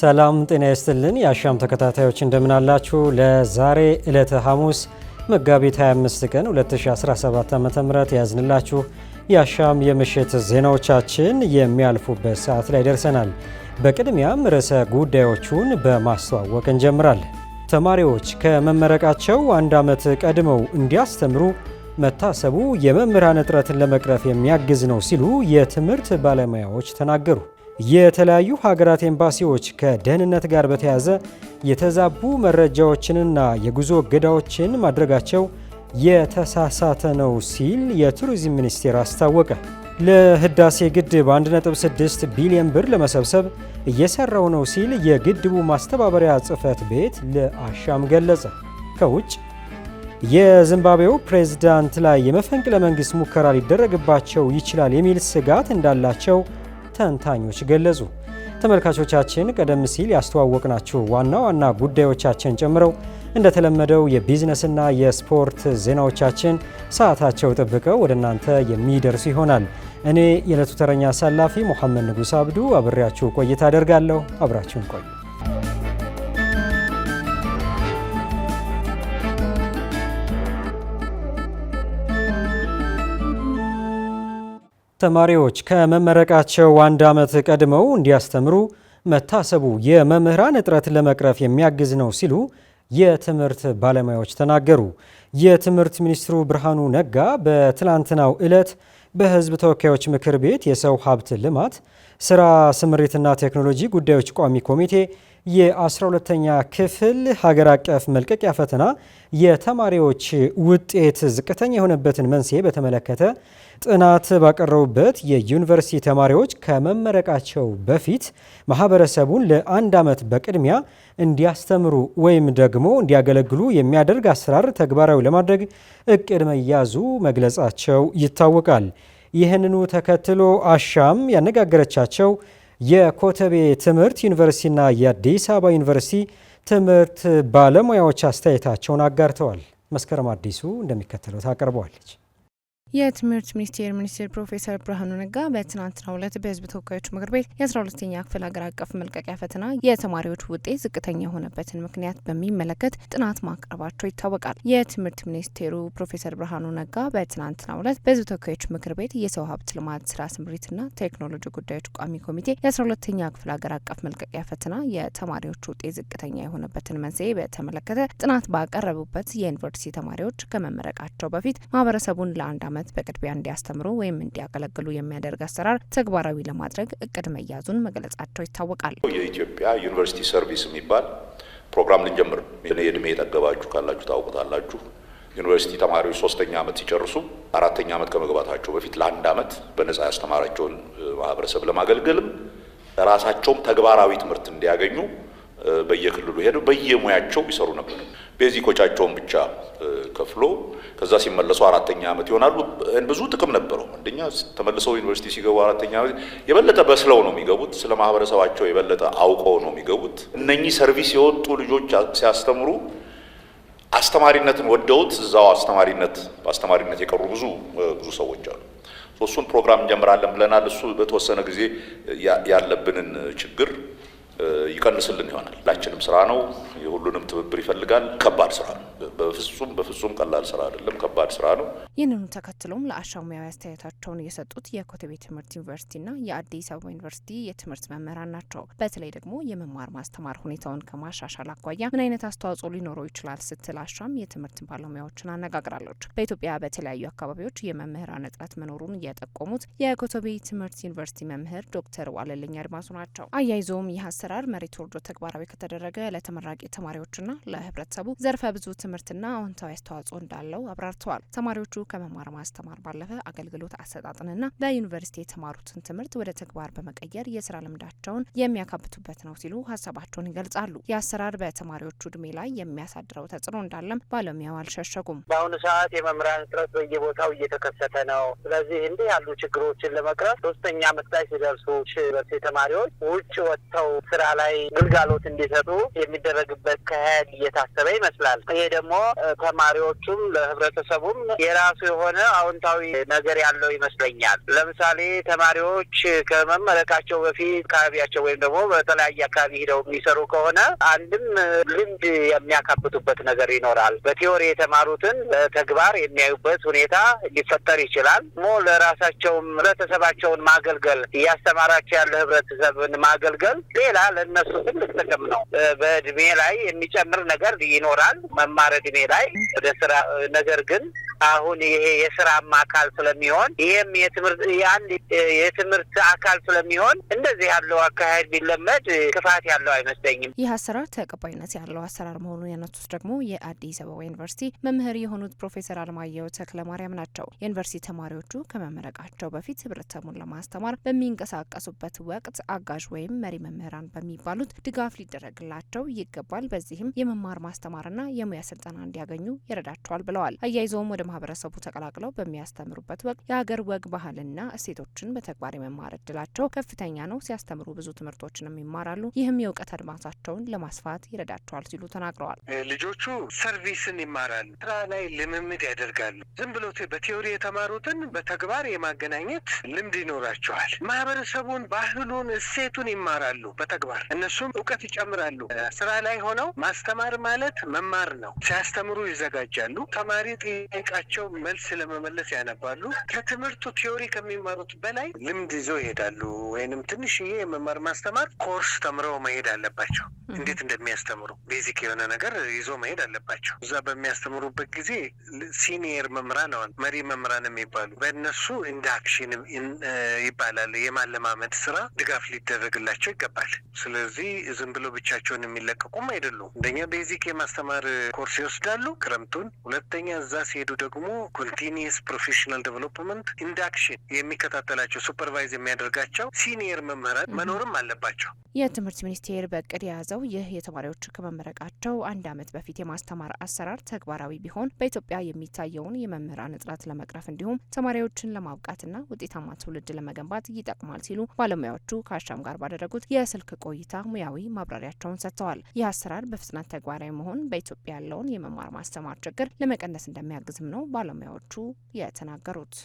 ሰላም ጤና ይስጥልን የአሻም ተከታታዮች እንደምን አላችሁ? ለዛሬ ዕለተ ሐሙስ መጋቢት 25 ቀን 2017 ዓ.ም ያዝንላችሁ የአሻም የምሽት ዜናዎቻችን የሚያልፉበት ሰዓት ላይ ደርሰናል። በቅድሚያም ርዕሰ ጉዳዮቹን በማስተዋወቅ እንጀምራለን። ተማሪዎች ከመመረቃቸው አንድ ዓመት ቀድመው እንዲያስተምሩ መታሰቡ የመምህራን እጥረትን ለመቅረፍ የሚያግዝ ነው ሲሉ የትምህርት ባለሙያዎች ተናገሩ። የተለያዩ ሀገራት ኤምባሲዎች ከደህንነት ጋር በተያያዘ የተዛቡ መረጃዎችንና የጉዞ እገዳዎችን ማድረጋቸው የተሳሳተ ነው ሲል የቱሪዝም ሚኒስቴር አስታወቀ። ለህዳሴ ግድብ 1.6 ቢሊዮን ብር ለመሰብሰብ እየሰራው ነው ሲል የግድቡ ማስተባበሪያ ጽሕፈት ቤት ለአሻም ገለጸ። ከውጭ የዚምባብዌው ፕሬዝዳንት ላይ የመፈንቅለ መንግስት ሙከራ ሊደረግባቸው ይችላል የሚል ስጋት እንዳላቸው ተንታኞች ገለጹ። ተመልካቾቻችን ቀደም ሲል ያስተዋወቅናችሁ ዋና ዋና ጉዳዮቻችን ጨምረው እንደተለመደው የቢዝነስና የስፖርት ዜናዎቻችን ሰዓታቸው ጠብቀው ወደ እናንተ የሚደርሱ ይሆናል። እኔ የዕለቱ ተረኛ አሳላፊ ሙሐመድ ንጉስ አብዱ አብሬያችሁ ቆይታ አደርጋለሁ። አብራችሁን ቆዩ። ተማሪዎች ከመመረቃቸው አንድ ዓመት ቀድመው እንዲያስተምሩ መታሰቡ የመምህራን እጥረትን ለመቅረፍ የሚያግዝ ነው ሲሉ የትምህርት ባለሙያዎች ተናገሩ። የትምህርት ሚኒስትሩ ብርሃኑ ነጋ በትላንትናው ዕለት በሕዝብ ተወካዮች ምክር ቤት የሰው ሀብት ልማት ስራ ስምሪትና ቴክኖሎጂ ጉዳዮች ቋሚ ኮሚቴ የ12ኛ ክፍል ሀገር አቀፍ መልቀቂያ ፈተና የተማሪዎች ውጤት ዝቅተኛ የሆነበትን መንስኤ በተመለከተ ጥናት ባቀረቡበት የዩኒቨርሲቲ ተማሪዎች ከመመረቃቸው በፊት ማህበረሰቡን ለአንድ ዓመት በቅድሚያ እንዲያስተምሩ ወይም ደግሞ እንዲያገለግሉ የሚያደርግ አሰራር ተግባራዊ ለማድረግ እቅድ መያዙ መግለጻቸው ይታወቃል። ይህንኑ ተከትሎ አሻም ያነጋገረቻቸው የኮተቤ ትምህርት ዩኒቨርሲቲና የአዲስ አበባ ዩኒቨርሲቲ ትምህርት ባለሙያዎች አስተያየታቸውን አጋርተዋል። መስከረም አዲሱ እንደሚከተለው ታቀርበዋለች። የትምህርት ሚኒስቴር ፕሮፌሰር ብርሃኑ ነጋ በትናንትናው ዕለት በሕዝብ ተወካዮች ምክር ቤት የ12ኛ ክፍል ሀገር አቀፍ መልቀቂያ ፈተና የተማሪዎች ውጤት ዝቅተኛ የሆነበትን ምክንያት በሚመለከት ጥናት ማቅረባቸው ይታወቃል። የትምህርት ሚኒስቴሩ ፕሮፌሰር ብርሃኑ ነጋ በትናንትናው ዕለት በሕዝብ ተወካዮች ምክር ቤት የሰው ሀብት ልማት ስራ ስምሪትና ቴክኖሎጂ ጉዳዮች ቋሚ ኮሚቴ የ12ኛ ክፍል ሀገር አቀፍ መልቀቂያ ፈተና የተማሪዎች ውጤት ዝቅተኛ የሆነበትን መንስኤ በተመለከተ ጥናት ባቀረቡበት የዩኒቨርሲቲ ተማሪዎች ከመመረቃቸው በፊት ማህበረሰቡን ለአንድ ዓመት በቅድሚያ እንዲያስተምሩ ወይም እንዲያገለግሉ የሚያደርግ አሰራር ተግባራዊ ለማድረግ እቅድ መያዙን መግለጻቸው ይታወቃል። የኢትዮጵያ ዩኒቨርሲቲ ሰርቪስ የሚባል ፕሮግራም ልንጀምር የእድሜ የጠገባችሁ ካላችሁ ታውቁታላችሁ። ዩኒቨርሲቲ ተማሪዎች 3ኛ ዓመት ሲጨርሱ 4ኛ ዓመት ከመግባታቸው በፊት ለአንድ ዓመት በነጻ ያስተማራቸውን ማህበረሰብ ለማገልገልም ራሳቸውም ተግባራዊ ትምህርት እንዲያገኙ በየክልሉ ሄደው በየሙያቸው ይሰሩ ነበር። ቤዚኮቻቸውን ብቻ ከፍሎ ከዛ ሲመለሱ 4ኛ ዓመት ይሆናሉ። ብዙ ጥቅም ነበረው። አንደኛ ተመልሰው ዩኒቨርሲቲ ሲገቡ 4ኛ ዓመት የበለጠ በስለው ነው የሚገቡት። ስለ ማህበረሰባቸው የበለጠ አውቀው ነው የሚገቡት። እነኚህ ሰርቪስ የወጡ ልጆች ሲያስተምሩ አስተማሪነትን ወደውት እዛው በአስተማሪነት የቀሩ ብዙ ሰዎች አሉ። እሱን ፕሮግራም እንጀምራለን ብለናል። እሱ በተወሰነ ጊዜ ያለብንን ችግር ይቀንስልን ይሆናል። ሁላችንም ስራ ነው። የሁሉንም ትብብር ይፈልጋል። ከባድ ስራ ነው። በፍጹም ቀላል ስራ አይደለም። ከባድ ስራ ነው። ይህንኑ ተከትሎም ለአሻም ሙያዊ አስተያየታቸውን የሰጡት የኮተቤ ትምህርት ዩኒቨርሲቲና የአዲስ አበባ ዩኒቨርሲቲ የትምህርት መምህራን ናቸው። በተለይ ደግሞ የመማር ማስተማር ሁኔታውን ከማሻሻል አኳያ ምን አይነት አስተዋጽኦ ሊኖረው ይችላል ስትል አሻም የትምህርት ባለሙያዎችን አነጋግራለች። በኢትዮጵያ በተለያዩ አካባቢዎች የመምህራን እጥረት መኖሩን የጠቆሙት የኮተቤ ትምህርት ዩኒቨርሲቲ መምህር ዶክተር ዋለልኝ አድማሱ ናቸው። አያይዘውም ይህ አሰራር መሬት ወርዶ ተግባራዊ ከተደረገ ለተመራቂ ተማሪዎችና ለህብረተሰቡ ዘርፈ ብዙ ትምህርትና አዎንታዊ አስተዋጽኦ እንዳለው አብራርተዋል። ተማሪዎቹ ከመማር ማስተማር ባለፈ አገልግሎት አሰጣጥንና በዩኒቨርሲቲ የተማሩትን ትምህርት ወደ ተግባር በመቀየር የስራ ልምዳቸውን የሚያካብቱበት ነው ሲሉ ሀሳባቸውን ይገልጻሉ። የአሰራር በተማሪዎቹ እድሜ ላይ የሚያሳድረው ተጽዕኖ እንዳለም ባለሙያው አልሸሸጉም። በአሁኑ ሰዓት የመምህራን እጥረት በየቦታው እየተከሰተ ነው። ስለዚህ እንዲህ ያሉ ችግሮችን ለመቅረፍ 3ኛ ዓመት ላይ ሲደርሱ ዩኒቨርሲቲ ተማሪዎች ውጭ ወጥተው ስራ ላይ ግልጋሎት እንዲሰጡ የሚደረግበት ከሄድ እየታሰበ ይመስላል። ይሄ ደግሞ ተማሪዎቹም ለህብረተሰቡም የራሱ የሆነ አዎንታዊ ነገር ያለው ይመስለኛል። ለምሳሌ ተማሪዎች ከመመረቃቸው በፊት አካባቢያቸው ወይም ደግሞ በተለያየ አካባቢ ሄደው የሚሰሩ ከሆነ አንድም ልምድ የሚያካብቱበት ነገር ይኖራል። በቲዮሪ የተማሩትን በተግባር የሚያዩበት ሁኔታ ሊፈጠር ይችላል። ለራሳቸውም ህብረተሰባቸውን ማገልገል እያስተማራቸው ያለ ህብረተሰብን ማገልገል ሌላ ለነሱ ትልቅ ጥቅም ነው። በእድሜ ላይ የሚጨምር ነገር ይኖራል መማር እድሜ ላይ ወደ ስራ ነገር ግን አሁን ይሄ የስራማ አካል ስለሚሆን ይሄም የትምህርት አካል ስለሚሆን እንደዚህ ያለው አካሄድ ቢለመድ ክፋት ያለው አይመስለኝም። ይህ አሰራር ተቀባይነት ያለው አሰራር መሆኑን ያነሱት ደግሞ የአዲስ አበባ ዩኒቨርሲቲ መምህር የሆኑት ፕሮፌሰር አለማየሁ ተክለማርያም ናቸው። የዩኒቨርሲቲ ተማሪዎቹ ከመመረቃቸው በፊት ህብረተሰቡን ለማስተማር በሚንቀሳቀሱበት ወቅት አጋዥ ወይም መሪ መምህራን በሚባሉት ድጋፍ ሊደረግላቸው ይገባል። በዚህም የመማር ማስተማርና የሙያ ስልጠና እንዲያገኙ ይረዳቸዋል ብለዋል። አያይዘውም ወደ ማህበረሰቡ ተቀላቅለው በሚያስተምሩበት ወቅት የሀገር ወግ ባህልና እሴቶችን በተግባር የመማር እድላቸው ከፍተኛ ነው። ሲያስተምሩ ብዙ ትምህርቶችንም ይማራሉ። ይህም የእውቀት አድማሳቸውን ለማስፋት ይረዳቸዋል ሲሉ ተናግረዋል። ልጆቹ ሰርቪስን ይማራሉ፣ ስራ ላይ ልምምድ ያደርጋሉ። ዝም ብሎ በቲዮሪ የተማሩትን በተግባር የማገናኘት ልምድ ይኖራቸዋል። ማህበረሰቡን፣ ባህሉን፣ እሴቱን ይማራሉ በተግባር እነሱም እውቀት ይጨምራሉ። ስራ ላይ ሆነው ማስተማር ማለት መማር ነው። ሲያስተምሩ ይዘጋጃሉ። ተማሪ ጥያቄያቸው መልስ ለመመለስ ያነባሉ። ከትምህርቱ ቲዮሪ ከሚማሩት በላይ ልምድ ይዘው ይሄዳሉ። ወይንም ትንሽዬ የመማር ማስተማር ኮርስ ተምረው መሄድ አለባቸው። እንዴት እንደሚያስተምሩ ቤዚክ የሆነ ነገር ይዞ መሄድ አለባቸው። እዛ በሚያስተምሩበት ጊዜ ሲኒየር መምህራን አሁን መሪ መምህራን የሚባሉ በእነሱ ኢንዳክሽን ይባላል የማለማመድ ስራ ድጋፍ ሊደረግላቸው ይገባል። ስለዚህ ዝም ብሎ ብቻቸውን የሚለቀቁም አይደሉም። አንደኛ ቤዚክ የማስተማር ኮርስ ይወስዳሉ ክረምቱን። ሁለተኛ እዛ ሲሄዱ ደግሞ ኮንቲኒየስ ፕሮፌሽናል ዴቨሎፕመንት ኢንዳክሽን የሚከታተላቸው ሱፐርቫይዝ የሚያደርጋቸው ሲኒየር መምህራን መኖርም አለባቸው። የትምህርት ሚኒስቴር በእቅድ የያዘው ይህ የተማሪዎች ከመመረቃቸው 1 ዓመት በፊት የማስተማር አሰራር ተግባራዊ ቢሆን በኢትዮጵያ የሚታየውን የመምህራን እጥረት ለመቅረፍ እንዲሁም ተማሪዎችን ለማብቃትና ውጤታማ ትውልድ ለመገንባት ይጠቅማል ሲሉ ባለሙያዎቹ ከአሻም ጋር ባደረጉት የስልክ ቆይታ ሙያዊ ማብራሪያቸውን ሰጥተዋል። ይህ አሰራር በፍጥነት ተግባራዊ መሆን በኢትዮጵያ ያለውን የመማር ማስተማር ችግር ለመቀነስ እንደሚያግዝም ነው ባለሙያዎቹ የተናገሩት።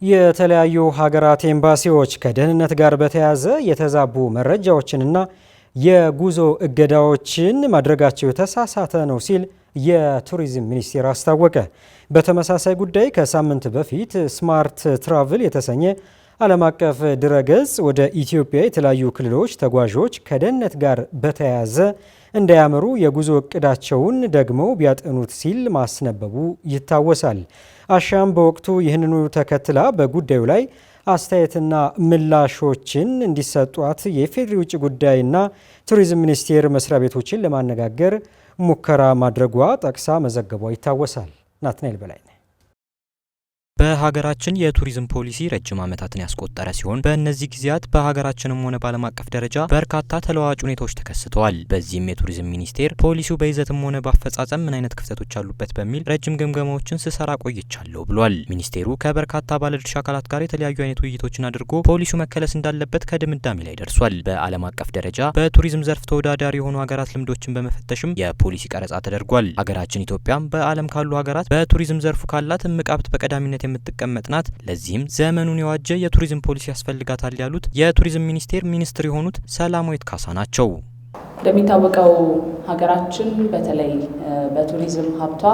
የተለያዩ ሀገራት ኤምባሲዎች ከደህንነት ጋር በተያያዘ የተዛቡ መረጃዎችንና የጉዞ እገዳዎችን ማድረጋቸው የተሳሳተ ነው ሲል የቱሪዝም ሚኒስቴር አስታወቀ። በተመሳሳይ ጉዳይ ከሳምንት በፊት ስማርት ትራቭል የተሰኘ ዓለም አቀፍ ድረገጽ ወደ ኢትዮጵያ የተለያዩ ክልሎች ተጓዦች ከደህንነት ጋር በተያያዘ እንዳያመሩ የጉዞ እቅዳቸውን ደግመው ቢያጠኑት ሲል ማስነበቡ ይታወሳል። አሻም በወቅቱ ይህንኑ ተከትላ በጉዳዩ ላይ አስተያየትና ምላሾችን እንዲሰጧት የኢፌዴሪ ውጭ ጉዳይና ቱሪዝም ሚኒስቴር መስሪያ ቤቶችን ለማነጋገር ሙከራ ማድረጓ ጠቅሳ መዘገቧ ይታወሳል። ናትናኤል በላይ በሀገራችን የቱሪዝም ፖሊሲ ረጅም ዓመታትን ያስቆጠረ ሲሆን በእነዚህ ጊዜያት በሀገራችንም ሆነ በዓለም አቀፍ ደረጃ በርካታ ተለዋዋጭ ሁኔታዎች ተከስተዋል። በዚህም የቱሪዝም ሚኒስቴር ፖሊሲው በይዘትም ሆነ በአፈጻጸም ምን አይነት ክፍተቶች አሉበት በሚል ረጅም ግምገማዎችን ስሰራ ቆይቻለሁ ብሏል። ሚኒስቴሩ ከበርካታ ባለድርሻ አካላት ጋር የተለያዩ አይነት ውይይቶችን አድርጎ ፖሊሲው መከለስ እንዳለበት ከድምዳሜ ላይ ደርሷል። በዓለም አቀፍ ደረጃ በቱሪዝም ዘርፍ ተወዳዳሪ የሆኑ ሀገራት ልምዶችን በመፈተሽም የፖሊሲ ቀረጻ ተደርጓል። ሀገራችን ኢትዮጵያም በዓለም ካሉ ሀገራት በቱሪዝም ዘርፉ ካላት እምቅ ሀብት በቀዳሚነት የምትቀመጥ ናት። ለዚህም ዘመኑን የዋጀ የቱሪዝም ፖሊሲ ያስፈልጋታል ያሉት የቱሪዝም ሚኒስቴር ሚኒስትር የሆኑት ሰላማዊት ካሳ ናቸው። እንደሚታወቀው ሀገራችን በተለይ በቱሪዝም ሀብቷ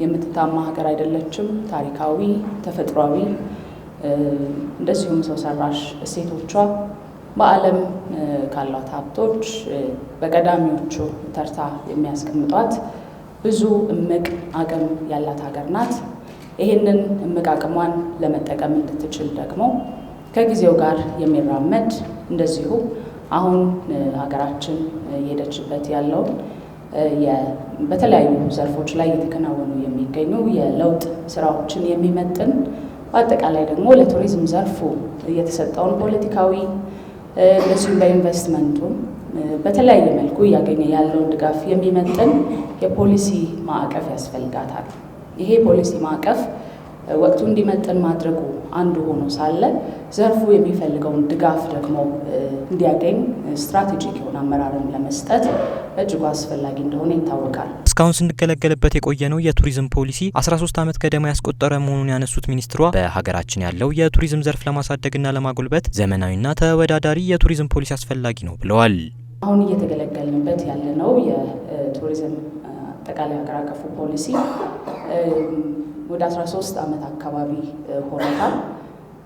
የምትታማ ሀገር አይደለችም። ታሪካዊ፣ ተፈጥሯዊ እንደዚሁም ሰው ሰራሽ እሴቶቿ በዓለም ካሏት ሀብቶች በቀዳሚዎቹ ተርታ የሚያስቀምጧት ብዙ እምቅ አቅም ያላት ሀገር ናት። ይህንን እምቅ አቅሟን ለመጠቀም እንድትችል ደግሞ ከጊዜው ጋር የሚራመድ እንደዚሁ አሁን ሀገራችን የሄደችበት ያለው በተለያዩ ዘርፎች ላይ የተከናወኑ የሚገኙ የለውጥ ስራዎችን የሚመጥን በአጠቃላይ ደግሞ ለቱሪዝም ዘርፉ የተሰጠውን ፖለቲካዊ እንደዚሁም በኢንቨስትመንቱ በተለያየ መልኩ እያገኘ ያለውን ድጋፍ የሚመጥን የፖሊሲ ማዕቀፍ ያስፈልጋታል። ይሄ ፖሊሲ ማዕቀፍ ወቅቱ እንዲመጥን ማድረጉ አንዱ ሆኖ ሳለ ዘርፉ የሚፈልገውን ድጋፍ ደግሞ እንዲያገኝ ስትራቴጂክ የሆነ አመራርን ለመስጠት በእጅጉ አስፈላጊ እንደሆነ ይታወቃል። እስካሁን ስንገለገልበት የቆየነው የቱሪዝም ፖሊሲ 13 ዓመት ገደማ ያስቆጠረ መሆኑን ያነሱት ሚኒስትሯ በሀገራችን ያለው የቱሪዝም ዘርፍ ለማሳደግና ለማጎልበት ዘመናዊና ተወዳዳሪ የቱሪዝም ፖሊሲ አስፈላጊ ነው ብለዋል። አሁን እየተገለገልንበት ያለነው የቱሪዝም አጠቃላይ ሀገር አቀፉ ፖሊሲ ወደ 13 ዓመት አካባቢ ሆኖታል።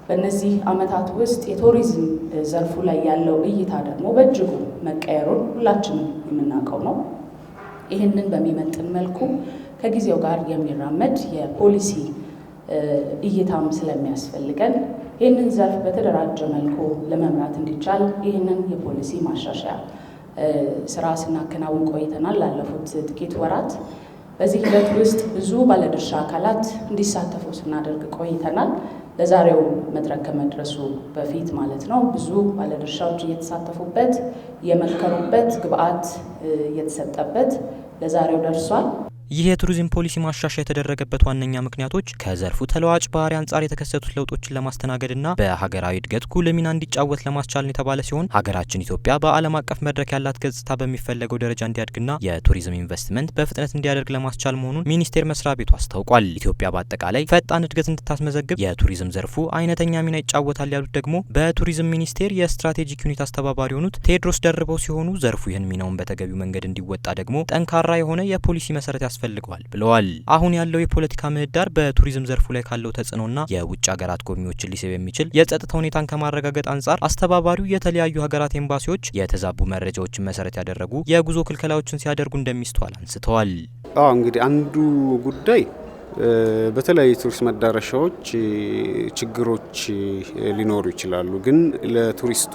በእነዚህ ዓመታት ውስጥ የቱሪዝም ዘርፉ ላይ ያለው እይታ ደግሞ በእጅጉ መቀየሩን ሁላችንም የምናውቀው ነው። ይህንን በሚመጥን መልኩ ከጊዜው ጋር የሚራመድ የፖሊሲ እይታም ስለሚያስፈልገን ይህንን ዘርፍ በተደራጀ መልኩ ለመምራት እንዲቻል ይህንን የፖሊሲ ማሻሻያ ስራ ስናከናውን ቆይተናል ላለፉት ጥቂት ወራት። በዚህ ሂደት ውስጥ ብዙ ባለድርሻ አካላት እንዲሳተፉ ስናደርግ ቆይተናል። ለዛሬው መድረክ ከመድረሱ በፊት ማለት ነው። ብዙ ባለድርሻዎች እየተሳተፉበት የመከሩበት ግብአት እየተሰጠበት ለዛሬው ደርሷል። ይህ የቱሪዝም ፖሊሲ ማሻሻያ የተደረገበት ዋነኛ ምክንያቶች ከዘርፉ ተለዋጭ ባህሪ አንጻር የተከሰቱት ለውጦችን ለማስተናገድና በሀገራዊ እድገት ጉልህ ሚና እንዲጫወት ለማስቻል የተባለ ሲሆን ሀገራችን ኢትዮጵያ በዓለም አቀፍ መድረክ ያላት ገጽታ በሚፈለገው ደረጃ እንዲያድግና የቱሪዝም ኢንቨስትመንት በፍጥነት እንዲያደርግ ለማስቻል መሆኑን ሚኒስቴር መስሪያ ቤቱ አስታውቋል። ኢትዮጵያ በአጠቃላይ ፈጣን እድገት እንድታስመዘግብ የቱሪዝም ዘርፉ አይነተኛ ሚና ይጫወታል ያሉት ደግሞ በቱሪዝም ሚኒስቴር የስትራቴጂክ ዩኒት አስተባባሪ የሆኑት ቴዎድሮስ ደርበው ሲሆኑ ዘርፉ ይህን ሚናውን በተገቢው መንገድ እንዲወጣ ደግሞ ጠንካራ የሆነ የፖሊሲ መሰረት ያስፈልገዋል ብለዋል። አሁን ያለው የፖለቲካ ምህዳር በቱሪዝም ዘርፉ ላይ ካለው ተጽዕኖና የውጭ ሀገራት ጎብኚዎችን ሊስብ የሚችል የጸጥታ ሁኔታን ከማረጋገጥ አንጻር አስተባባሪው የተለያዩ ሀገራት ኤምባሲዎች የተዛቡ መረጃዎችን መሰረት ያደረጉ የጉዞ ክልከላዎችን ሲያደርጉ እንደሚስተዋል አንስተዋል። እንግዲህ አንዱ ጉዳይ በተለያዩ ቱሪስት መዳረሻዎች ችግሮች ሊኖሩ ይችላሉ። ግን ለቱሪስቱ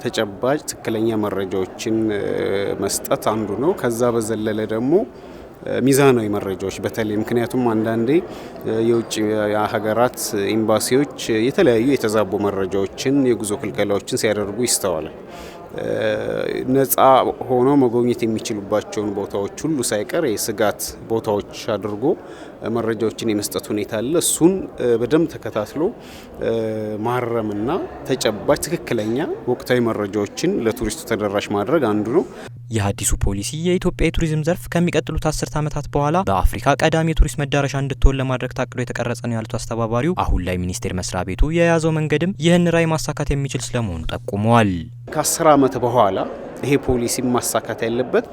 ተጨባጭ ትክክለኛ መረጃዎችን መስጠት አንዱ ነው። ከዛ በዘለለ ደግሞ ሚዛናዊ መረጃዎች በተለይ ምክንያቱም አንዳንዴ የውጭ ሀገራት ኤምባሲዎች የተለያዩ የተዛቡ መረጃዎችን የጉዞ ክልከላዎችን ሲያደርጉ ይስተዋላል። ነፃ ሆኖ መጎብኘት የሚችሉባቸውን ቦታዎች ሁሉ ሳይቀር የስጋት ቦታዎች አድርጎ መረጃዎችን የመስጠት ሁኔታ አለ። እሱን በደንብ ተከታትሎ ማረምና ተጨባጭ ትክክለኛ ወቅታዊ መረጃዎችን ለቱሪስቱ ተደራሽ ማድረግ አንዱ ነው። የአዲሱ ፖሊሲ የኢትዮጵያ የቱሪዝም ዘርፍ ከሚቀጥሉት 10 ዓመታት በኋላ በአፍሪካ ቀዳሚ የቱሪስት መዳረሻ እንድትሆን ለማድረግ ታቅዶ የተቀረጸ ነው ያሉት አስተባባሪው አሁን ላይ ሚኒስቴር መስሪያ ቤቱ የያዘው መንገድም ይህን ራዕይ ማሳካት የሚችል ስለመሆኑ ጠቁመዋል። ከ10 ዓመት በኋላ ይሄ ፖሊሲ ማሳካት ያለበት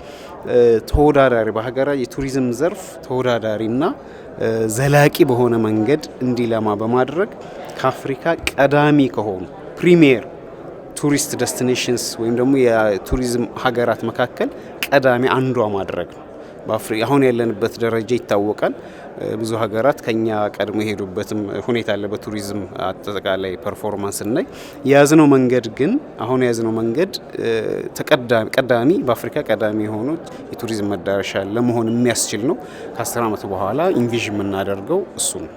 ተወዳዳሪ በሀገራዊ የቱሪዝም ዘርፍ ተወዳዳሪና ዘላቂ በሆነ መንገድ እንዲለማ በማድረግ ከአፍሪካ ቀዳሚ ከሆኑ ፕሪሚየር ቱሪስት ዴስቲኔሽንስ ወይም ደግሞ የቱሪዝም ሀገራት መካከል ቀዳሚ አንዷ ማድረግ ነው። በአፍሪካ አሁን ያለንበት ደረጃ ይታወቃል። ብዙ ሀገራት ከኛ ቀድሞ የሄዱበትም ሁኔታ አለ። በቱሪዝም አጠቃላይ ፐርፎርማንስ እና የያዝነው መንገድ ግን አሁን የያዝነው መንገድ ቀዳሚ በአፍሪካ ቀዳሚ የሆኑ የቱሪዝም መዳረሻ ለመሆን የሚያስችል ነው። ከ10 ዓመት በኋላ ኢንቪዥን የምናደርገው እሱ ነው።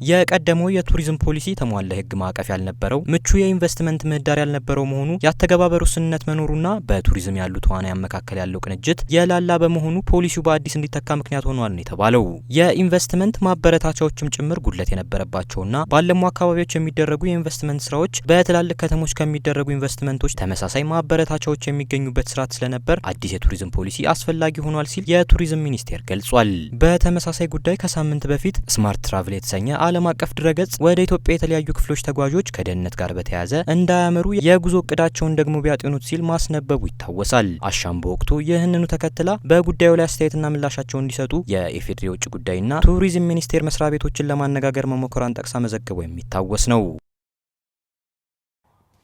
የቀደመው የቱሪዝም ፖሊሲ ተሟላ ሕግ ማዕቀፍ ያልነበረው ምቹ የኢንቨስትመንት ምህዳር ያልነበረው መሆኑ ያተገባበሩ ውስንነት መኖሩና በቱሪዝም ያሉ ተዋናያን መካከል ያለው ቅንጅት የላላ በመሆኑ ፖሊሲው በአዲስ እንዲተካ ምክንያት ሆኗል ነው የተባለው። የኢንቨስትመንት ማበረታቻዎችም ጭምር ጉድለት የነበረባቸውና ባለሙ አካባቢዎች የሚደረጉ የኢንቨስትመንት ስራዎች በትላልቅ ከተሞች ከሚደረጉ ኢንቨስትመንቶች ተመሳሳይ ማበረታቻዎች የሚገኙበት ስርዓት ስለነበር አዲስ የቱሪዝም ፖሊሲ አስፈላጊ ሆኗል ሲል የቱሪዝም ሚኒስቴር ገልጿል። በተመሳሳይ ጉዳይ ከሳምንት በፊት ስማርት ትራቭል የተሰኘ ዓለም አቀፍ ድረገጽ ወደ ኢትዮጵያ የተለያዩ ክፍሎች ተጓዦች ከደህንነት ጋር በተያያዘ እንዳያመሩ የጉዞ እቅዳቸውን ደግሞ ቢያጤኑት ሲል ማስነበቡ ይታወሳል። አሻም በወቅቱ ይህንኑ ተከትላ በጉዳዩ ላይ አስተያየትና ምላሻቸውን እንዲሰጡ የኢፌዴሪ የውጭ ጉዳይና ቱሪዝም ሚኒስቴር መስሪያ ቤቶችን ለማነጋገር መሞከሯን ጠቅሳ መዘገቡ የሚታወስ ነው።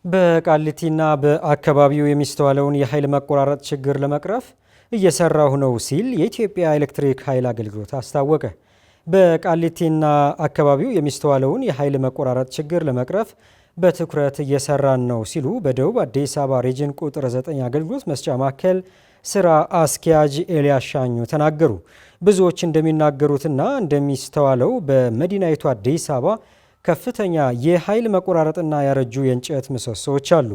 በቃሊቲና በአካባቢው የሚስተዋለውን የኃይል መቆራረጥ ችግር ለመቅረፍ እየሰራሁ ነው ሲል የኢትዮጵያ ኤሌክትሪክ ኃይል አገልግሎት አስታወቀ። በቃሊቲና አካባቢው የሚስተዋለውን የኃይል መቆራረጥ ችግር ለመቅረፍ በትኩረት እየሰራን ነው ሲሉ በደቡብ አዲስ አበባ ሪጅን ቁጥር 9 አገልግሎት መስጫ ማዕከል ስራ አስኪያጅ ኤልያስ ሻኙ ተናገሩ። ብዙዎች እንደሚናገሩትና እንደሚስተዋለው በመዲናይቱ አዲስ አበባ ከፍተኛ የኃይል መቆራረጥና ያረጁ የእንጨት ምሰሶዎች አሉ።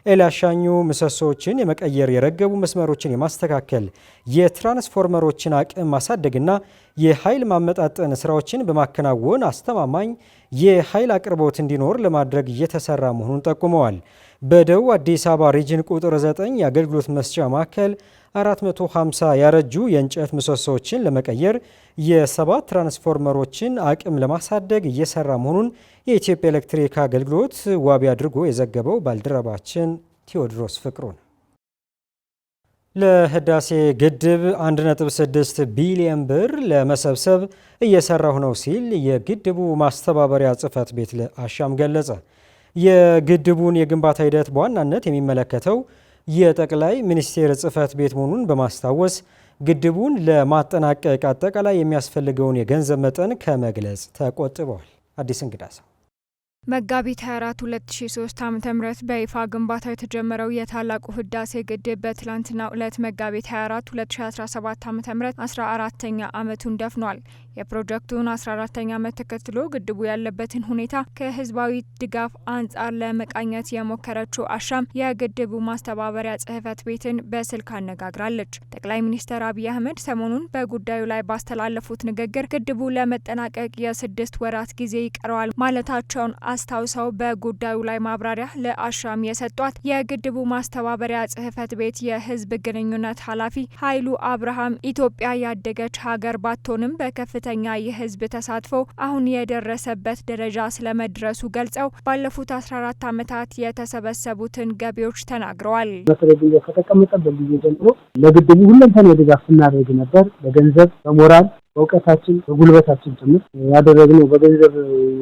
ኤላሻኙ ምሰሶዎችን የመቀየር የረገቡ መስመሮችን የማስተካከል የትራንስፎርመሮችን አቅም ማሳደግና የኃይል ማመጣጠን ስራዎችን በማከናወን አስተማማኝ የኃይል አቅርቦት እንዲኖር ለማድረግ እየተሰራ መሆኑን ጠቁመዋል። በደቡብ አዲስ አበባ ሪጅን ቁጥር 9 የአገልግሎት መስጫ ማዕከል 450 ያረጁ የእንጨት ምሰሶዎችን ለመቀየር የ7 ትራንስፎርመሮችን አቅም ለማሳደግ እየሰራ መሆኑን የኢትዮጵያ ኤሌክትሪክ አገልግሎት ዋቢ አድርጎ የዘገበው ባልደረባችን ቴዎድሮስ ፍቅሩ ነው። ለህዳሴ ግድብ 1.6 ቢሊዮን ብር ለመሰብሰብ እየሰራሁ ነው ሲል የግድቡ ማስተባበሪያ ጽሕፈት ቤት ለአሻም ገለጸ። የግድቡን የግንባታ ሂደት በዋናነት የሚመለከተው የጠቅላይ ሚኒስቴር ጽሕፈት ቤት መሆኑን በማስታወስ ግድቡን ለማጠናቀቅ አጠቃላይ የሚያስፈልገውን የገንዘብ መጠን ከመግለጽ ተቆጥበዋል። አዲስ እንግዳ ሰው መጋቢት 24 2003 ዓ.ም በይፋ ግንባታው የተጀመረው የታላቁ ህዳሴ ግድብ በትላንትናው ዕለት መጋቢት 24 2017 ዓ.ም 14ኛ ዓመቱን ደፍኗል። የፕሮጀክቱን 14ኛ ዓመት ተከትሎ ግድቡ ያለበትን ሁኔታ ከህዝባዊ ድጋፍ አንጻር ለመቃኘት የሞከረችው አሻም የግድቡ ማስተባበሪያ ጽሕፈት ቤትን በስልክ አነጋግራለች። ጠቅላይ ሚኒስትር አብይ አህመድ ሰሞኑን በጉዳዩ ላይ ባስተላለፉት ንግግር ግድቡ ለመጠናቀቅ የ6 ወራት ጊዜ ይቀረዋል ማለታቸውን አስታውሰው በጉዳዩ ላይ ማብራሪያ ለአሻም የሰጧት የግድቡ ማስተባበሪያ ጽሕፈት ቤት የህዝብ ግንኙነት ኃላፊ ኃይሉ አብርሃም ኢትዮጵያ ያደገች ሀገር ባትሆንም በከፍተኛ የህዝብ ተሳትፎ አሁን የደረሰበት ደረጃ ስለመድረሱ ገልጸው ባለፉት 14 ዓመታት የተሰበሰቡትን ገቢዎች ተናግረዋል። በተለይ ከተቀመጠበት ጊዜ ጀምሮ ለግድቡ ሁለንተናዊ ድጋፍ ስናደርግ ነበር። በገንዘብ፣ በሞራል፣ በእውቀታችን፣ በጉልበታችን ጭምር ያደረግነው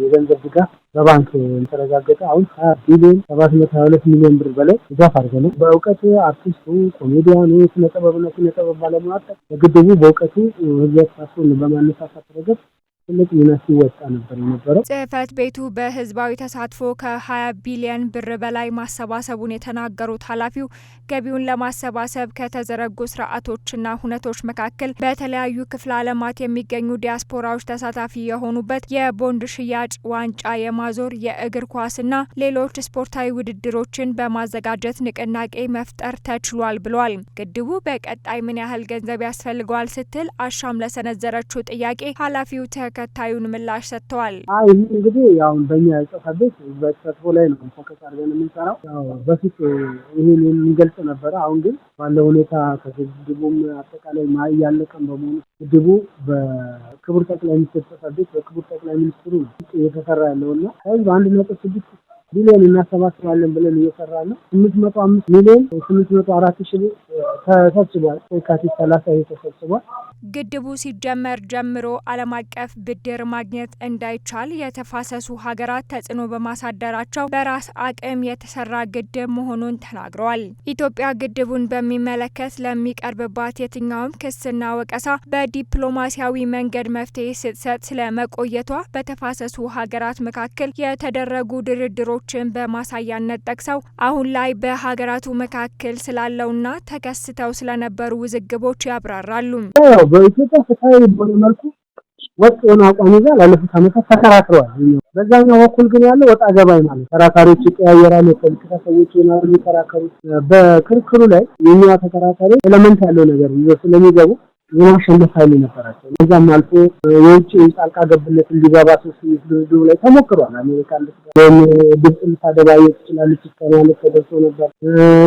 የገንዘብ ድጋፍ በባንክ የተረጋገጠ አሁን 20 ቢሊዮን 722 ሚሊዮን ብር በላይ ድጋፍ አድርገናል። በእውቀት አርቲስቱ፣ ኮሜዲያኑ፣ ስነ ጥበብና ኪነ ጥበብ ባለሙያዎች በግድቡ በእውቀቱ ህዝብ ተሳትፎን በማነሳሳት ረገድ ትልቅ ሚና ሲወጣ ነበር የነበረው። ጽሕፈት ቤቱ በህዝባዊ ተሳትፎ ከ20 ቢሊዮን ብር በላይ ማሰባሰቡን የተናገሩት ኃላፊው ገቢውን ለማሰባሰብ ከተዘረጉ ስርዓቶችና ሁነቶች መካከል በተለያዩ ክፍለ ዓለማት የሚገኙ ዲያስፖራዎች ተሳታፊ የሆኑበት የቦንድ ሽያጭ፣ ዋንጫ የማዞር፣ የእግር ኳስና ሌሎች ስፖርታዊ ውድድሮችን በማዘጋጀት ንቅናቄ መፍጠር ተችሏል ብሏል። ግድቡ በቀጣይ ምን ያህል ገንዘብ ያስፈልገዋል ስትል አሻም ለሰነዘረችው ጥያቄ ኃላፊው ተከታዩን ምላሽ ሰጥተዋል። ይህ እንግዲህ ያው በእኛ ጽሕፈት ቤት በተሳትፎ ላይ ነው ፎከስ አድርገን የምንሰራው። ያው በፊት ይህን የምንገልጽ ነበረ። አሁን ግን ባለው ሁኔታ ከግድቡም አጠቃላይ ያለቀም በመሆኑ ግድቡ በክቡር ጠቅላይ ሚኒስትር ጽሕፈት ቤት በክቡር ጠቅላይ ሚኒስትሩ እየተሰራ ያለውና ህዝብ 1.6 ቢሊዮን እናሰባስባለን ብለን እየሰራ ነው። 805 ሚሊዮን 804 ሺህ ተሰብስቧል። የካቲት 30 ተሰብስቧል። ግድቡ ሲጀመር ጀምሮ ዓለም አቀፍ ብድር ማግኘት እንዳይቻል የተፋሰሱ ሀገራት ተጽዕኖ በማሳደራቸው በራስ አቅም የተሰራ ግድብ መሆኑን ተናግረዋል። ኢትዮጵያ ግድቡን በሚመለከት ለሚቀርብባት የትኛውም ክስና ወቀሳ በዲፕሎማሲያዊ መንገድ መፍትሄ ስትሰጥ ስለመቆየቷ በተፋሰሱ ሀገራት መካከል የተደረጉ ድርድሮችን በማሳያነት ጠቅሰው አሁን ላይ በሀገራቱ መካከል ስላለውና ተከስተው ስለነበሩ ውዝግቦች ያብራራሉ። በኢትዮጵያ ፍትሃዊ በሆነ መልኩ ወጥ የሆነ አቋም ይዛ ላለፉት ዓመታት ተከራክረዋል። በዛኛው በኩል ግን ያለው ወጣ ገባይ ማለት ተከራካሪዎች ይቀያየራሉ፣ የፖለቲካ ሰዎች ይሆናሉ የሚከራከሩት። በክርክሩ ላይ የኛ ተከራካሪ ኤሌመንት ያለው ነገር ይዘው ስለሚገቡ የማሸነፍ ኃይል ነበራቸው። ከዛም አልፎ የውጭ ጣልቃ ገብነት እንዲገባ ድርድሩ ላይ ተሞክሯል። አሜሪካ ግብጽ ልታደባየት ትችላለች ማለት ተደርሶ ነበር።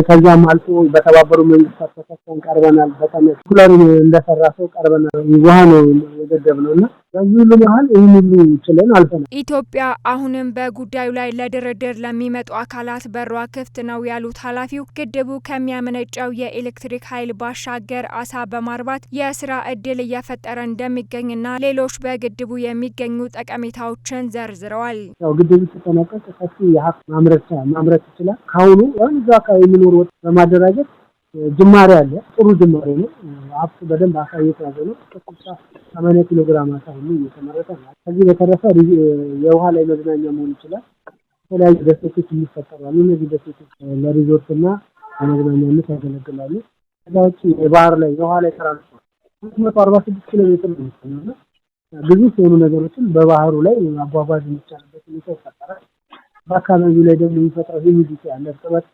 ከዛም አልፎ በተባበሩ መንግስታት ተከሰን ቀርበናል። በጣም ኩለር እንደሰራ ሰው ቀርበናል። ውሃ ነው የገደብነውና በዚህ ሁሉ መሀል ይህን ሁሉ ችለን አልፈናል። ኢትዮጵያ አሁንም በጉዳዩ ላይ ለድርድር ለሚመጡ አካላት በሯ ክፍት ነው ያሉት ኃላፊው ግድቡ ከሚያመነጨው የኤሌክትሪክ ኃይል ባሻገር አሳ በማርባት የስራ እድል እየፈጠረ እንደሚገኝና ሌሎች በግድቡ የሚገኙ ጠቀሜታዎችን ዘርዝረዋል። ያው ግድቡ ሲጠናቀቅ ሰፊ የሀብት ማምረት ይችላል። ካሁኑ እዛ አካባቢ የሚኖር ወጥ በማደራጀት ጅማሬ አለ። ጥሩ ጅማሬ ነው። ሀብት በደንብ አሳ እየተያዘ ነው። 80 ኪሎ ግራም አሳ ሁሉ እየተመረተ ነው። ከዚህ በተረፈ የውሃ ላይ መዝናኛ መሆን ይችላል። የተለያዩ ደሴቶች ይፈጠራሉ። እነዚህ ደሴቶች ለሪዞርትና ለመዝናኛነት ያገለግላሉ። ከዛ ውጭ የባህር ላይ የውሃ ላይ ትራንስፖርት 246 ኪሎ ሜትር ነው የሚሆነው። ግዙፍ የሆኑ ነገሮችን በባህሩ ላይ ማጓጓዝ የሚቻልበት ሁኔታ ይፈጠራል። በአካባቢው ላይ ደግሞ የሚፈጥረው ሂሚዲቲ አለ፣ እርጥበት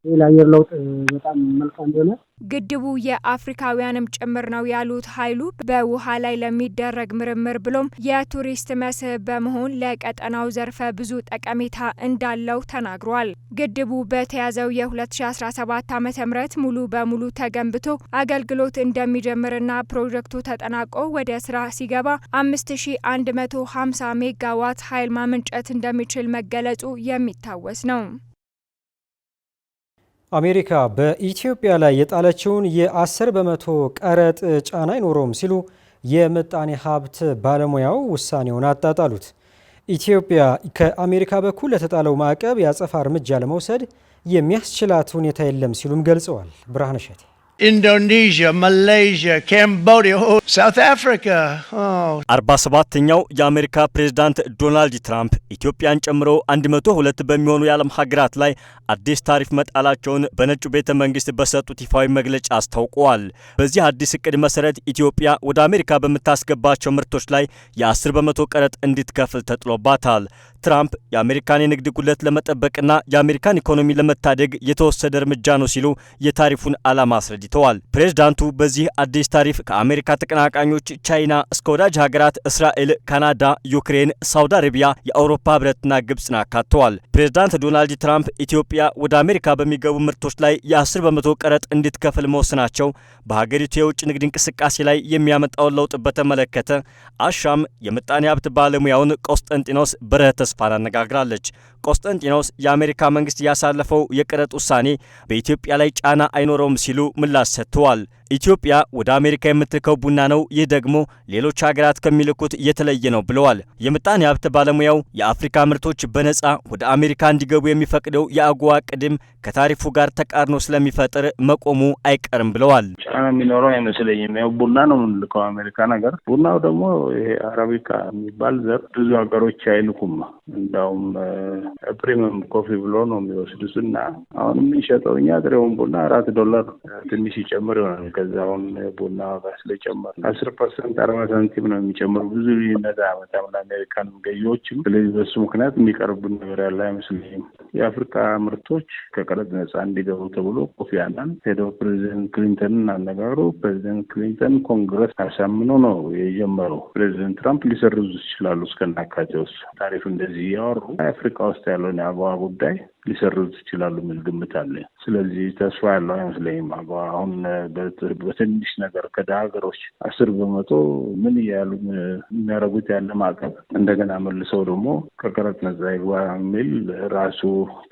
የአየር ለውጥ በጣም መልካም ሆነ። ግድቡ የአፍሪካውያንም ጭምር ነው ያሉት ኃይሉ በውሃ ላይ ለሚደረግ ምርምር ብሎም የቱሪስት መስህብ በመሆን ለቀጠናው ዘርፈ ብዙ ጠቀሜታ እንዳለው ተናግሯል። ግድቡ በተያዘው የ2017 ዓ.ም ሙሉ በሙሉ ተገንብቶ አገልግሎት እንደሚጀምርና ፕሮጀክቱ ተጠናቆ ወደ ስራ ሲገባ 5150 ሜጋዋት ኃይል ማመንጨት እንደሚችል መገለጹ የሚታወስ ነው። አሜሪካ በኢትዮጵያ ላይ የጣለችውን የ10 በመቶ ቀረጥ ጫና አይኖረውም ሲሉ የምጣኔ ሀብት ባለሙያው ውሳኔውን አጣጣሉት። ኢትዮጵያ ከአሜሪካ በኩል ለተጣለው ማዕቀብ የአጸፋ እርምጃ ለመውሰድ የሚያስችላት ሁኔታ የለም ሲሉም ገልጸዋል። ብርሃነ ሸቴ Indonesia, Malaysia, Cambodia, South Africa. 47ኛው የአሜሪካ ፕሬዝዳንት ዶናልድ ትራምፕ ኢትዮጵያን ጨምሮ 102 በሚሆኑ የዓለም ሀገራት ላይ አዲስ ታሪፍ መጣላቸውን በነጩ ቤተ መንግስት በሰጡት ይፋዊ መግለጫ አስታውቀዋል። በዚህ አዲስ እቅድ መሰረት ኢትዮጵያ ወደ አሜሪካ በምታስገባቸው ምርቶች ላይ የ10 በመቶ ቀረጥ እንድትከፍል ተጥሎባታል። ትራምፕ የአሜሪካን የንግድ ጉድለት ለመጠበቅና የአሜሪካን ኢኮኖሚ ለመታደግ የተወሰደ እርምጃ ነው ሲሉ የታሪፉን ዓላማ አስረድተዋል። ፕሬዝዳንቱ በዚህ አዲስ ታሪፍ ከአሜሪካ ተቀናቃኞች ቻይና እስከ ወዳጅ ሀገራት እስራኤል፣ ካናዳ፣ ዩክሬን፣ ሳውዲ አረቢያ፣ የአውሮፓ ህብረትና ግብጽን አካተዋል። ፕሬዝዳንት ዶናልድ ትራምፕ ኢትዮጵያ ወደ አሜሪካ በሚገቡ ምርቶች ላይ የ10 በመቶ ቀረጥ እንድትከፍል መወሰናቸው በሀገሪቱ የውጭ ንግድ እንቅስቃሴ ላይ የሚያመጣውን ለውጥ በተመለከተ አሻም የምጣኔ ሀብት ባለሙያውን ቆስጠንጢኖስ በረኸ ተስፋን አነጋግራለች። ቆስጠንጢኖስ የአሜሪካ መንግስት ያሳለፈው የቀረጥ ውሳኔ በኢትዮጵያ ላይ ጫና አይኖረውም ሲሉ ምላሽ ሰጥተዋል። ኢትዮጵያ ወደ አሜሪካ የምትልከው ቡና ነው፣ ይህ ደግሞ ሌሎች ሀገራት ከሚልኩት የተለየ ነው ብለዋል። የምጣኔ ሀብት ባለሙያው የአፍሪካ ምርቶች በነጻ ወደ አሜሪካ እንዲገቡ የሚፈቅደው የአጎዋ ቅድም ከታሪፉ ጋር ተቃርኖ ስለሚፈጥር መቆሙ አይቀርም ብለዋል። ጫና የሚኖረው አይመስለኝም። ያው ቡና ነው የምንልከው አሜሪካ ነገር። ቡናው ደግሞ ይሄ አረቢካ የሚባል ዘር ብዙ ሀገሮች አይልኩም። እንዳውም ፕሪሚየም ኮፊ ብሎ ነው የሚወስዱት እና አሁን የምንሸጠው እኛ ጥሬውን ቡና $4 ትንሽ ይጨምር ይሆናል። ከዛ አሁን ቡና ዋጋ ስለጨመረ 10% 40 ሳንቲም ነው የሚጨምሩ። ብዙ ልዩነት አመጣም ለአሜሪካን ገዢዎችም። ስለዚህ በሱ ምክንያት የሚቀርብን ነገር ያለ አይመስለኝም። የአፍሪካ ምርቶች ከቀረጥ ነጻ እንዲገቡ ተብሎ ኮፊ አናን ሄደው ፕሬዚደንት ክሊንተንን አነጋግሮ ፕሬዚደንት ክሊንተን ኮንግረስ አሳምኖ ነው የጀመረው። ፕሬዚደንት ትራምፕ ሊሰርዙ ይችላሉ እስከናካቴው ታሪፍ እንደዚህ ያወሩ አፍሪካ ውስጥ ያለውን የአገዋ ጉዳይ ሊሰርዙ ይችላሉ የሚል ግምት አለ። ስለዚህ ተስፋ ያለው አይመስለኝም። አገዋ አሁን በትንሽ ነገር ከደሃ ሀገሮች 10 በመቶ ምን እያሉ የሚያደርጉት ያለ ማዕቀብ እንደገና መልሰው ደግሞ ከቀረጥ ነጻ ይግባ የሚል ራሱ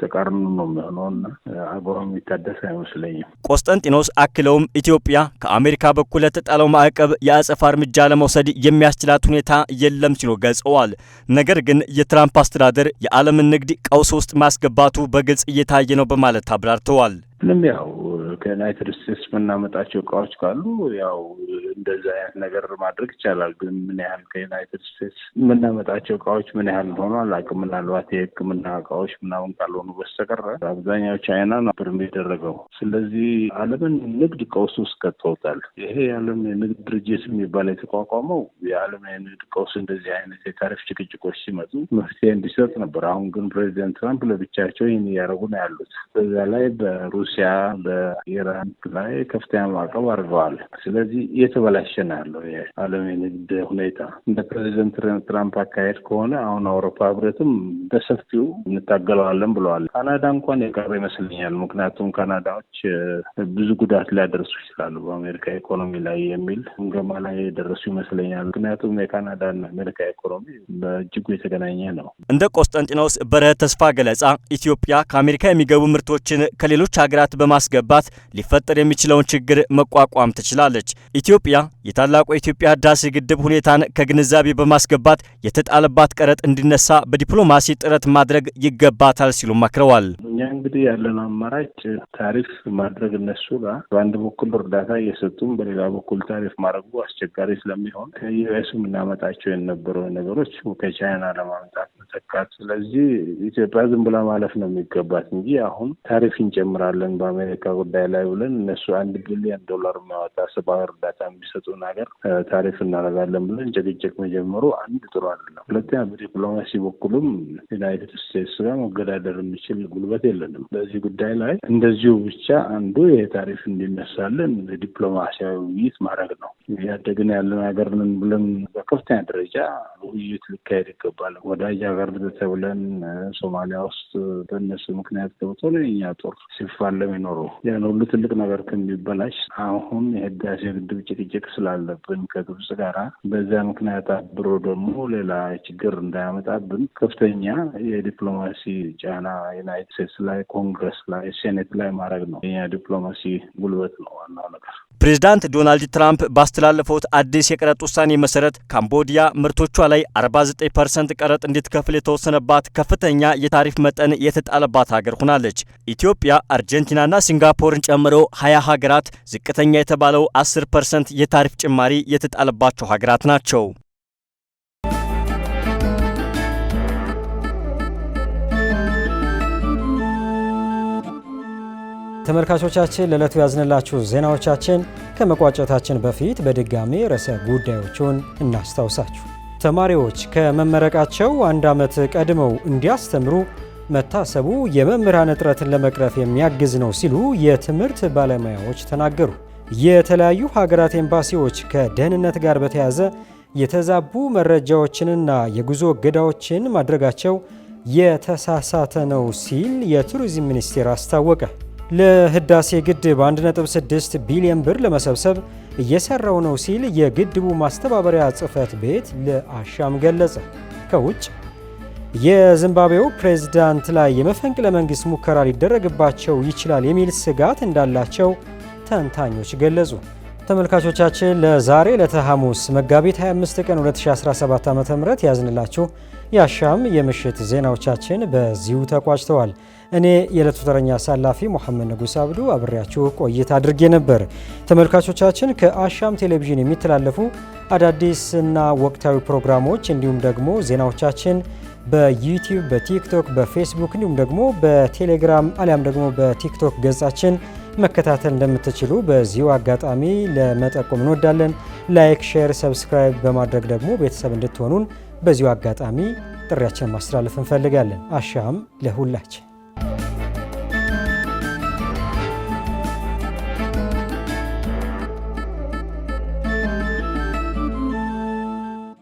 ተቃርኖ ነው የሚሆነውና አገዋ የሚታደስ አይመስለኝም። ቆስጠንጢኖስ አክለውም ኢትዮጵያ ከአሜሪካ በኩል ለተጣለው ማዕቀብ የአጸፋ እርምጃ ለመውሰድ የሚያስችላት ሁኔታ የለም ሲሉ ገልጸዋል። ነገር ግን የትራምፕ አስተዳደር የዓለምን ንግድ ቀውስ ውስጥ ማስገባቱ በግልጽ እየታየ ነው በማለት አብራርተዋል። ምንም ያው ከዩናይትድ ስቴትስ የምናመጣቸው እቃዎች ካሉ ያው እንደዛ አይነት ነገር ማድረግ ይቻላል። ግን ምን ያህል ከዩናይትድ ስቴትስ የምናመጣቸው እቃዎች ምን ያህል ሆኖ አላውቅም። ምናልባት የሕክምና እቃዎች ምናምን ካልሆኑ በስተቀር አብዛኛው ቻይና ነበር የሚደረገው። ስለዚህ ዓለምን ንግድ ቀውስ ውስጥ ከተውታል። ይሄ የዓለም የንግድ ድርጅት የሚባል የተቋቋመው የዓለም የንግድ ቀውስ እንደዚህ አይነት የታሪፍ ጭቅጭቆች ሲመጡ መፍትሄ እንዲሰጥ ነበር። አሁን ግን ፕሬዚደንት ትራምፕ ለብቻቸው ይህን እያደረጉ ነው ያሉት። በዛ ላይ በሩሲያ በኢራን ላይ ከፍተኛ ማዕቀብ አድርገዋል። ስለዚህ እየተበላሸ ነው ያለው የዓለም የንግድ ሁኔታ። እንደ ፕሬዚደንት ትራምፕ አካሄድ ከሆነ አሁን አውሮፓ ህብረትም በሰፊው እንታገለዋለን ብለዋል። ካናዳ እንኳን የቀረ ይመስለኛል። ምክንያቱም ካናዳዎች ብዙ ጉዳት ሊያደርሱ ይችላሉ በአሜሪካ ኢኮኖሚ ላይ የሚል ግምገማ ላይ የደረሱ ይመስለኛል። ምክንያቱም የካናዳና አሜሪካ ኢኮኖሚ በእጅጉ የተገናኘ ነው። እንደ ቆስጠንጢኖስ በረኸ ተስፋ ገለጻ ኢትዮጵያ ከአሜሪካ የሚገቡ ምርቶችን ከሌሎች ሀገራት በማስገባት ሊፈጠር የሚችለውን ችግር መቋቋም ትችላለች። ኢትዮጵያ የታላቁ የኢትዮጵያ ህዳሴ ግድብ ሁኔታን ከግንዛቤ በማስገባት የተጣለባት ቀረጥ እንዲነሳ በዲፕሎማሲ ጥረት ማድረግ ይገባታል ሲሉ መክረዋል። እኛ እንግዲህ ያለን አማራጭ ታሪፍ ማድረግ እነሱ ጋር በአንድ በኩል እርዳታ እየሰጡም በሌላ በኩል ታሪፍ ማድረጉ አስቸጋሪ ስለሚሆን ከዩኤስ የምናመጣቸው የነበረው ነገሮች ከቻይና ለማምጣት ለመተካት። ስለዚህ ኢትዮጵያ ዝም ብላ ማለፍ ነው የሚገባት እንጂ አሁን ታሪፍ እንጨምራለን በአሜሪካ ጉዳይ ላይ ብለን እነሱ $1 ቢሊዮን የሚያወጣ ሰብአዊ እርዳታ የሚሰጡን ሀገር ታሪፍ እናደርጋለን ብለን ጭቅጭቅ መጀመሩ አንድ ጥሩ አይደለም። ሁለተኛ በዲፕሎማሲ በኩልም ዩናይትድ ስቴትስ ጋር መገዳደር የሚችል ጉልበት የለንም። በዚህ ጉዳይ ላይ እንደዚሁ ብቻ አንዱ የታሪፍ እንዲነሳልን ዲፕሎማሲያዊ ውይይት ማድረግ ነው። ያደግን ያለን ሀገር ነን ብለን በከፍተኛ ደረጃ ውይይት ሊካሄድ ይገባል። ወዳጅ ሀገር ተብለን ሶማሊያ ውስጥ በእነሱ ምክንያት ገብቶ የእኛ ጦር ሲፋለም የኖረው ያን ሁሉ ትልቅ ነገር ከሚበላሽ አሁን የህዳሴ ግድብ ጭቅጭቅ ስላለብን ከግብጽ ጋራ በዛ ምክንያት አብሮ ደግሞ ሌላ ችግር እንዳያመጣብን ከፍተኛ የዲፕሎማሲ ጫና ዩናይትድ ስቴትስ ላይ፣ ኮንግረስ ላይ፣ ሴኔት ላይ ማድረግ ነው። የኛ ዲፕሎማሲ ጉልበት ነው ዋናው ነገር። ፕሬዝዳንት ዶናልድ ትራምፕ ባስተላለፉት አዲስ የቀረጥ ውሳኔ መሰረት ካምቦዲያ ምርቶቿ ላይ 49% ቀረጥ እንድትከፍል የተወሰነባት ከፍተኛ የታሪፍ መጠን የተጣለባት ሀገር ሆናለች። ኢትዮጵያ፣ አርጀንቲናና ሲንጋፖርን ጨምሮ 20 ሀገራት ዝቅተኛ የተባለው 10% የታሪፍ ጭማሪ የተጣለባቸው ሀገራት ናቸው። ተመልካቾቻችን ለዕለቱ ያዝንላችሁ ዜናዎቻችን ከመቋጨታችን በፊት በድጋሚ ርዕሰ ጉዳዮቹን እናስታውሳችሁ። ተማሪዎች ከመመረቃቸው 1 ዓመት ቀድመው እንዲያስተምሩ መታሰቡ የመምህራን እጥረትን ለመቅረፍ የሚያግዝ ነው ሲሉ የትምህርት ባለሙያዎች ተናገሩ። የተለያዩ ሀገራት ኤምባሲዎች ከደህንነት ጋር በተያያዘ የተዛቡ መረጃዎችንና የጉዞ እገዳዎችን ማድረጋቸው የተሳሳተ ነው ሲል የቱሪዝም ሚኒስቴር አስታወቀ። ለህዳሴ ግድብ 1.6 ቢሊዮን ብር ለመሰብሰብ እየሰራው ነው ሲል የግድቡ ማስተባበሪያ ጽሕፈት ቤት ለአሻም ገለጸ። ከውጭ የዚምባብዌው ፕሬዝዳንት ላይ የመፈንቅለ መንግስት ሙከራ ሊደረግባቸው ይችላል የሚል ስጋት እንዳላቸው ተንታኞች ገለጹ። ተመልካቾቻችን ለዛሬ ለሐሙስ መጋቢት 25 ቀን 2017 ዓ.ም ያዝንላችሁ የአሻም የምሽት ዜናዎቻችን በዚሁ ተቋጭተዋል። እኔ የዕለቱ ተረኛ አሳላፊ መሐመድ ንጉስ አብዱ አብሬያችሁ ቆይታ አድርጌ ነበር። ተመልካቾቻችን ከአሻም ቴሌቪዥን የሚተላለፉ አዳዲስና ወቅታዊ ፕሮግራሞች እንዲሁም ደግሞ ዜናዎቻችን በዩቲዩብ፣ በቲክቶክ፣ በፌስቡክ እንዲሁም ደግሞ በቴሌግራም አሊያም ደግሞ በቲክቶክ ገጻችን መከታተል እንደምትችሉ በዚሁ አጋጣሚ ለመጠቆም እንወዳለን። ላይክ፣ ሼር፣ ሰብስክራይብ በማድረግ ደግሞ ቤተሰብ እንድትሆኑን በዚሁ አጋጣሚ ጥሪያችንን ማስተላለፍ እንፈልጋለን። አሻም ለሁላችን!